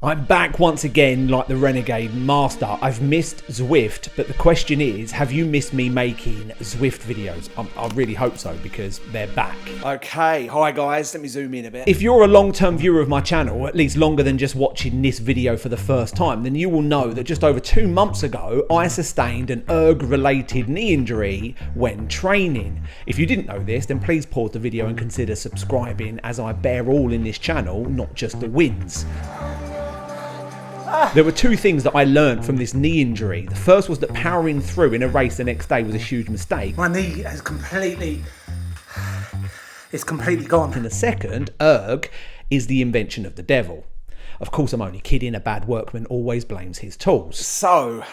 I'm back once again like the Renegade Master. I've missed Zwift, but the question is, have you missed me making Zwift videos? I really hope so, because they're back. Okay, hi guys, let me zoom in a bit. If you're a long-term viewer of my channel, at least longer than just watching this video for the first time, then you will know that just over 2 months ago, I sustained an erg-related knee injury when training. If you didn't know this, then please pause the video and consider subscribing, as I bear all in this channel, not just the wins. There were two things that I learned from this knee injury. The first was that powering through in a race the next day was a huge mistake. My knee is completely gone. And the second, erg, is the invention of the devil. Of course, I'm only kidding. A bad workman always blames his tools. So,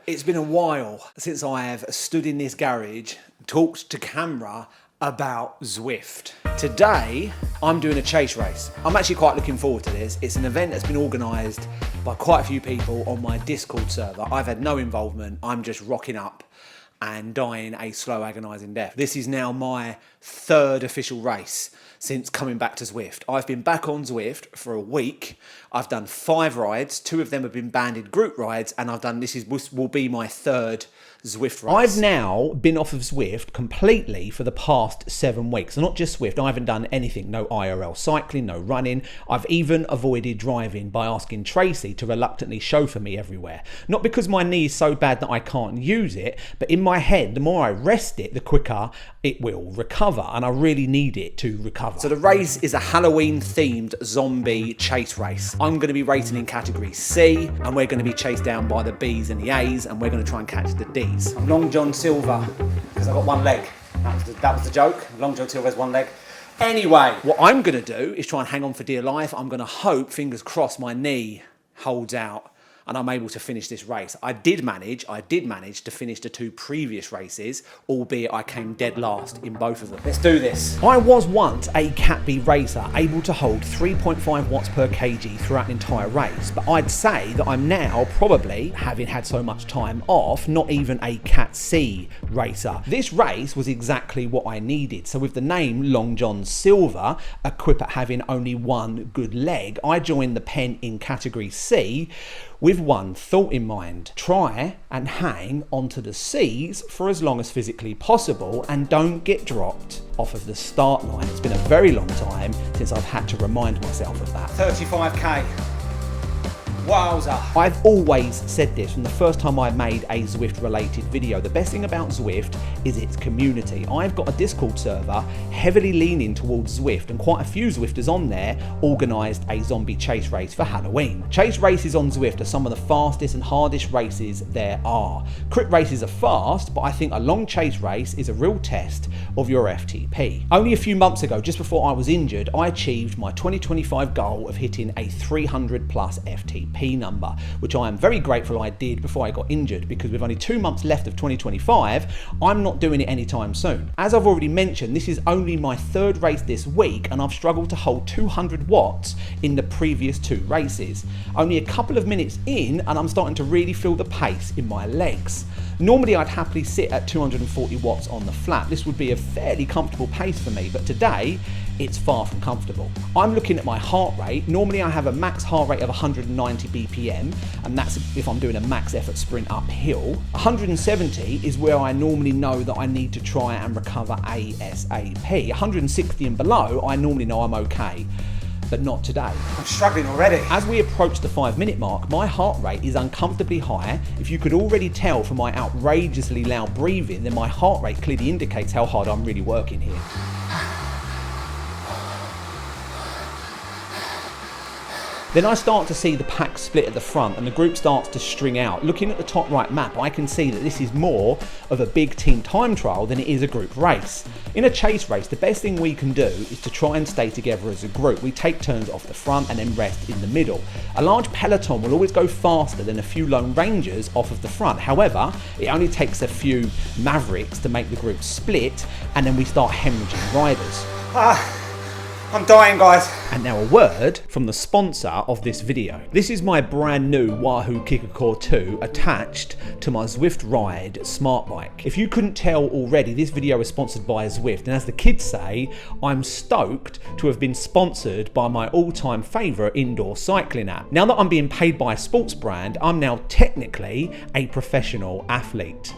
it's been a while since I have stood in this garage, talked to camera about Zwift. Today, I'm doing a chase race. I'm actually quite looking forward to this. It's an event that's been organised by quite a few people on my Discord server. I've had no involvement. I'm just rocking up and dying a slow, agonising death. This is now my third official race since coming back to Zwift. I've been back on Zwift for a week. I've done 5 rides. 2 of them have been banded group rides, and this will be my third Zwift race. I've now been off of Zwift completely for the past 7 weeks. Not just Zwift, I haven't done anything. No IRL cycling, no running. I've even avoided driving by asking Tracy to reluctantly chauffeur me everywhere. Not because my knee is so bad that I can't use it, but in my head, the more I rest it, the quicker it will recover, and I really need it to recover. So the race is a Halloween-themed zombie chase race. I'm going to be racing in category C, and we're going to be chased down by the Bs and the As, and we're going to try and catch the Ds. I'm Long John Silver because I've got one leg. That was the joke. Long John Silver has one leg. Anyway, what I'm going to do is try and hang on for dear life. I'm going to hope, fingers crossed, my knee holds out and I'm able to finish this race. I did manage to finish the 2 previous races, albeit I came dead last in both of them. Let's do this. I was once a Cat B racer, able to hold 3.5 watts per kg throughout an entire race, but I'd say that I'm now probably, having had so much time off, not even a Cat C racer. This race was exactly what I needed. So with the name Long John Silver, a quip at having only one good leg, I joined the pen in category C with one thought in mind: try and hang onto the C's for as long as physically possible and don't get dropped off of the start line. It's been a very long time since I've had to remind myself of that. 35k. Wowza. I've always said this from the first time I made a Zwift related video. The best thing about Zwift is its community. I've got a Discord server heavily leaning towards Zwift, and quite a few Zwifters on there organised a zombie chase race for Halloween. Chase races on Zwift are some of the fastest and hardest races there are. Crit races are fast, but I think a long chase race is a real test of your FTP. Only a few months ago, just before I was injured, I achieved my 2025 goal of hitting a 300 plus FTP number, which I am very grateful I did before I got injured, because with only 2 months left of 2025, I'm not doing it anytime soon. As I've already mentioned, this is only my 3rd race this week, and I've struggled to hold 200 watts in the previous 2 races. Only a couple of minutes in, and I'm starting to really feel the pace in my legs. Normally I'd happily sit at 240 watts on the flat. This would be a fairly comfortable pace for me, but today it's far from comfortable. I'm looking at my heart rate. Normally I have a max heart rate of 190 BPM, and that's if I'm doing a max effort sprint uphill. 170 is where I normally know that I need to try and recover ASAP. 160 and below, I normally know I'm okay, but not today. I'm struggling already. As we approach the 5-minute mark, my heart rate is uncomfortably high. If you could already tell from my outrageously loud breathing, then my heart rate clearly indicates how hard I'm really working here. Then I start to see the pack split at the front and the group starts to string out. Looking at the top right map, I can see that this is more of a big team time trial than it is a group race. In a chase race, the best thing we can do is to try and stay together as a group. We take turns off the front and then rest in the middle. A large peloton will always go faster than a few lone rangers off of the front. However, it only takes a few mavericks to make the group split, and then we start hemorrhaging riders. I'm dying, guys. And now a word from the sponsor of this video. This is my brand new Wahoo Kicker Core 2 attached to my Zwift Ride smart bike. If you couldn't tell already, this video is sponsored by Zwift, and as the kids say, I'm stoked to have been sponsored by my all-time favourite indoor cycling app. Now that I'm being paid by a sports brand, I'm now technically a professional athlete.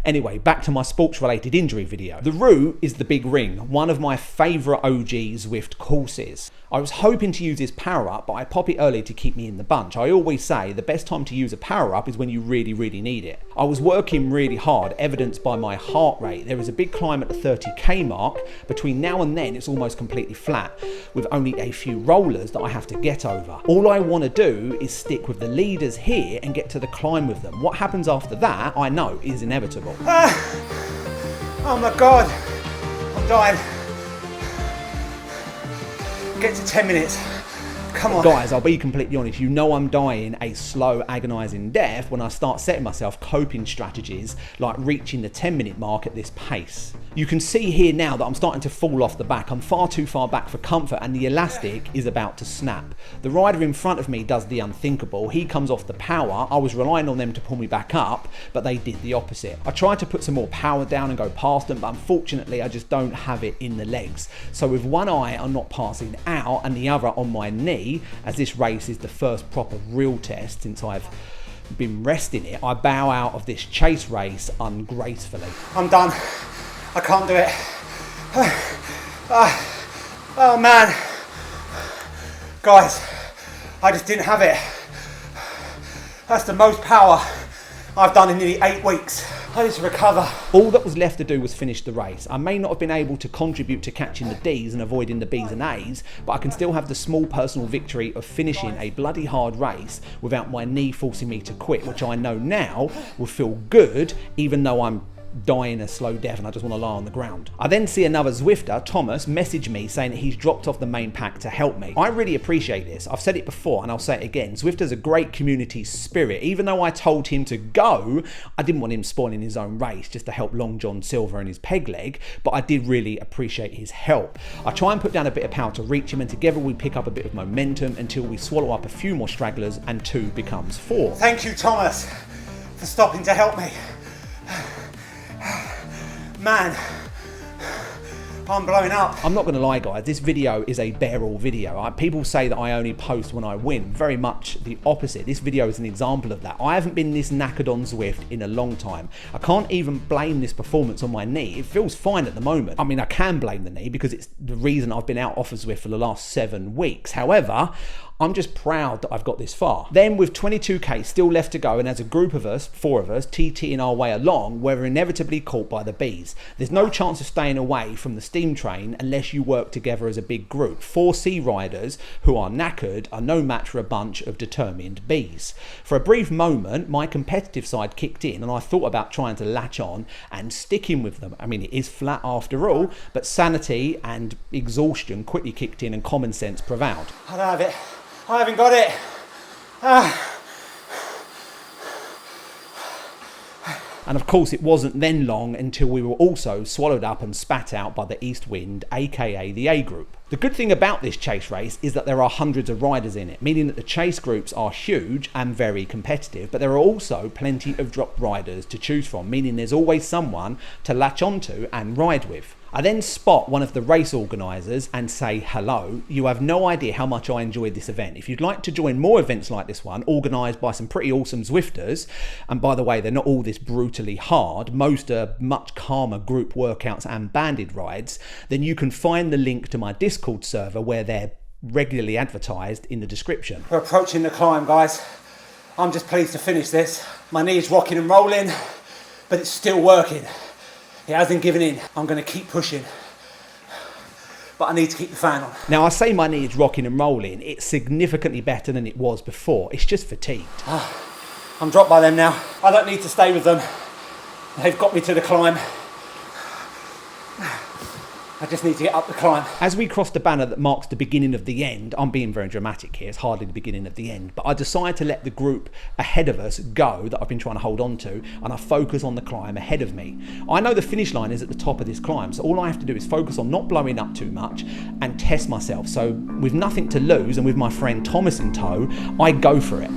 Anyway, back to my sports-related injury video. The route is the Big Ring, one of my favourite OG Zwift courses. I was hoping to use this power-up, but I pop it early to keep me in the bunch. I always say the best time to use a power-up is when you really, really need it. I was working really hard, evidenced by my heart rate. There is a big climb at the 30k mark. Between now and then, it's almost completely flat, with only a few rollers that I have to get over. All I want to do is stick with the leaders here and get to the climb with them. What happens after that, I know, is inevitable. Oh my God, I'm dying. Get to 10 minutes. Come on. Guys, I'll be completely honest, you know I'm dying a slow, agonising death when I start setting myself coping strategies like reaching the 10-minute mark at this pace. You can see here now that I'm starting to fall off the back. I'm far too far back for comfort and the elastic is about to snap. The rider in front of me does the unthinkable. He comes off the power. I was relying on them to pull me back up, but they did the opposite. I tried to put some more power down and go past them, but unfortunately I just don't have it in the legs. So with one eye I'm not passing out and the other on my knee, as this race is the first proper real test since I've been resting it, I bow out of this chase race ungracefully. I'm done. I can't do it. Oh man. Guys, I just didn't have it. That's the most power I've done in nearly 8 weeks. I need to recover. All that was left to do was finish the race. I may not have been able to contribute to catching the D's and avoiding the B's and A's, but I can still have the small personal victory of finishing a bloody hard race without my knee forcing me to quit, which I know now will feel good, even though I'm dying a slow death and I just want to lie on the ground. I then see another Zwifter, Thomas, message me saying that he's dropped off the main pack to help me. I really appreciate this. I've said it before and I'll say it again. Zwifter's a great community spirit. Even though I told him to go, I didn't want him spoiling his own race just to help Long John Silver and his peg leg, but I did really appreciate his help. I try and put down a bit of power to reach him and together we pick up a bit of momentum until we swallow up a few more stragglers and 2 becomes 4. Thank you, Thomas, for stopping to help me. Man, I'm blowing up. I'm not going to lie, guys, this video is a bear-all video. People say that I only post when I win. Very much the opposite. This video is an example of that. I haven't been this knackered on Zwift in a long time. I can't even blame this performance on my knee. It feels fine at the moment. I mean, I can blame the knee because it's the reason I've been out off of Zwift for the last 7 weeks. However, I'm just proud that I've got this far. Then with 22k still left to go and as a group of us, 4 of us, TTing our way along, we're inevitably caught by the bees. There's no chance of staying away from the steam train unless you work together as a big group. 4 C riders who are knackered are no match for a bunch of determined bees. For a brief moment, my competitive side kicked in and I thought about trying to latch on and stick in with them. I mean, it is flat after all, but sanity and exhaustion quickly kicked in and common sense prevailed. I don't have it. I haven't got it. And of course it wasn't then long until we were also swallowed up and spat out by the east wind, aka the A group. The good thing about this chase race is that there are hundreds of riders in it, meaning that the chase groups are huge and very competitive, but there are also plenty of drop riders to choose from, meaning there's always someone to latch onto and ride with. I then spot one of the race organisers and say hello. You have no idea how much I enjoyed this event. If you'd like to join more events like this one, organised by some pretty awesome Zwifters, and by the way, they're not all this brutally hard, most are much calmer group workouts and banded rides, then you can find the link to my Discord server where they're regularly advertised in the description. We're approaching the climb, guys. I'm just pleased to finish this. My knee's rocking and rolling, but it's still working. It hasn't given in. I'm going to keep pushing, but I need to keep the fan on. Now, I say my knee is rocking and rolling. It's significantly better than it was before. It's just fatigued. I'm dropped by them now. I don't need to stay with them. They've got me to the climb. I just need to get up the climb. As we cross the banner that marks the beginning of the end, I'm being very dramatic here, it's hardly the beginning of the end, but I decide to let the group ahead of us go that I've been trying to hold on to, and I focus on the climb ahead of me. I know the finish line is at the top of this climb, so all I have to do is focus on not blowing up too much and test myself. So with nothing to lose and with my friend Thomas in tow, I go for it.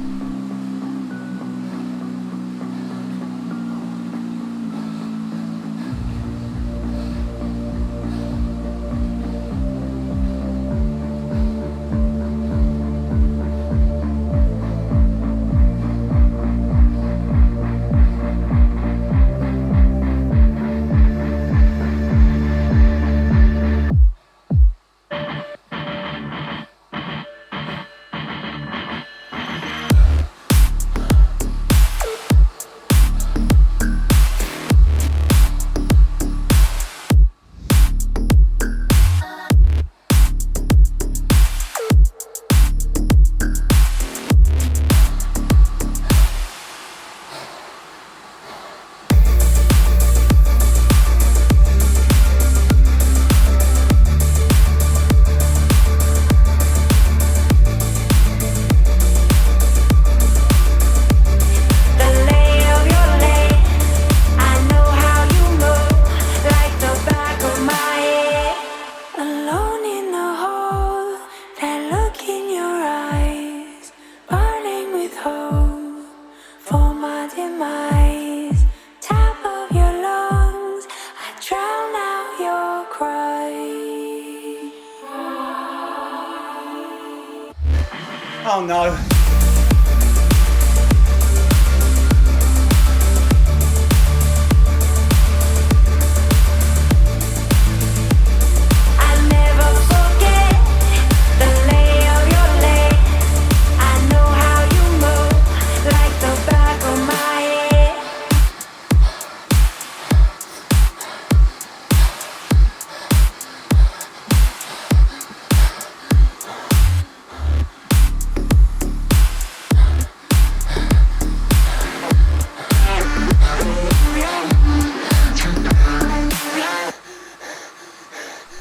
Oh no.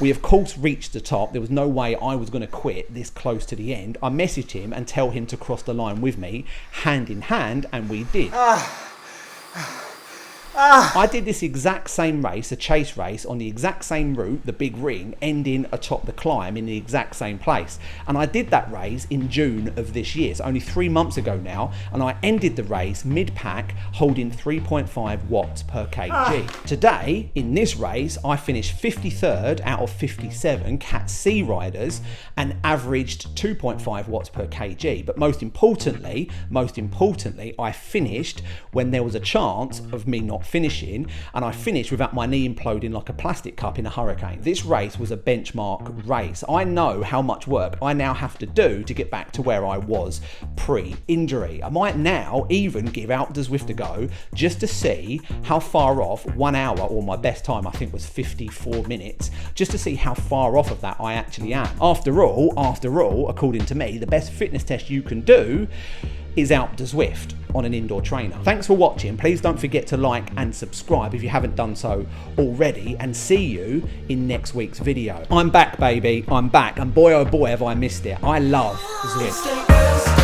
We of course reached the top. There was no way I was going to quit this close to the end. I messaged him and tell him to cross the line with me, hand in hand, and we did. I did this exact same race, a chase race, on the exact same route, the big ring, ending atop the climb in the exact same place. And I did that race in June of this year, so only 3 months ago now, and I ended the race mid-pack holding 3.5 watts per kg. Today, in this race, I finished 53rd out of 57 Cat C riders and averaged 2.5 watts per kg. But most importantly, I finished when there was a chance of me not finishing, and I finished without my knee imploding like a plastic cup in a hurricane. This race was a benchmark race. I know how much work I now have to do to get back to where I was pre-injury. I might now even give out the Zwift a go just to see how far off 1 hour, or my best time I think was 54 minutes, just to see how far off of that I actually am. After all, according to me, the best fitness test you can do is out the Zwift on an indoor trainer. Thanks for watching. Please don't forget to like and subscribe if you haven't done so already, and see you in next week's video. I'm back, baby, I'm back, and boy oh boy have I missed it. I love Zwift.